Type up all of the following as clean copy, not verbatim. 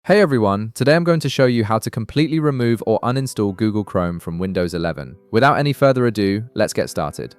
Hey everyone, today I'm going to show you how to completely remove or uninstall Google Chrome from Windows 11. Without any further ado, let's get started.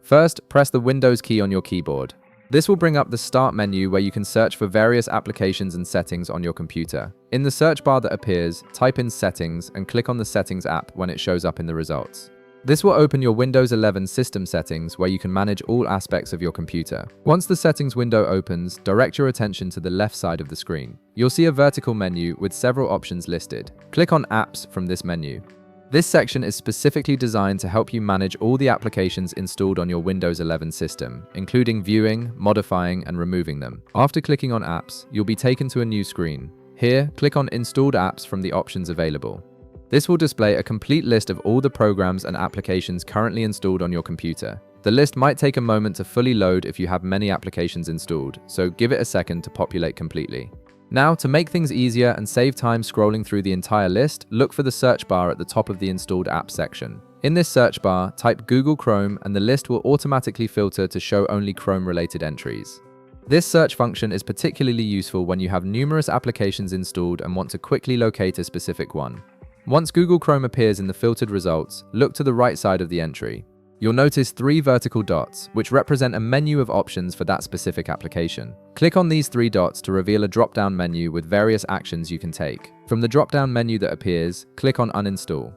First, press the Windows key on your keyboard. This will bring up the Start menu where you can search for various applications and settings on your computer. In the search bar that appears, type in Settings and click on the Settings app when it shows up in the results. This will open your Windows 11 system settings where you can manage all aspects of your computer. Once the settings window opens, direct your attention to the left side of the screen. You'll see a vertical menu with several options listed. Click on Apps from this menu. This section is specifically designed to help you manage all the applications installed on your Windows 11 system, including viewing, modifying, and removing them. After clicking on Apps, you'll be taken to a new screen. Here, click on Installed Apps from the options available. This will display a complete list of all the programs and applications currently installed on your computer. The list might take a moment to fully load if you have many applications installed, so give it a second to populate completely. Now, to make things easier and save time scrolling through the entire list, look for the search bar at the top of the Installed Apps section. In this search bar, type Google Chrome and the list will automatically filter to show only Chrome-related entries. This search function is particularly useful when you have numerous applications installed and want to quickly locate a specific one. Once Google Chrome appears in the filtered results, look to the right side of the entry. You'll notice 3 vertical dots, which represent a menu of options for that specific application. Click on these 3 dots to reveal a drop-down menu with various actions you can take. From the drop-down menu that appears, click on Uninstall.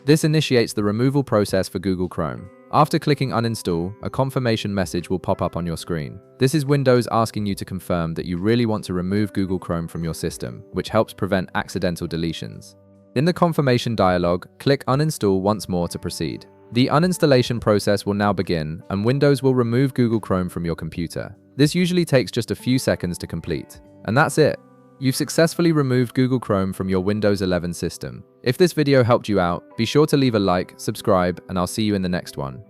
This initiates the removal process for Google Chrome. After clicking Uninstall, a confirmation message will pop up on your screen. This is Windows asking you to confirm that you really want to remove Google Chrome from your system, which helps prevent accidental deletions. In the confirmation dialog, click Uninstall once more to proceed. The uninstallation process will now begin, and Windows will remove Google Chrome from your computer. This usually takes just a few seconds to complete. And that's it. You've successfully removed Google Chrome from your Windows 11 system. If this video helped you out, be sure to leave a like, subscribe, and I'll see you in the next one.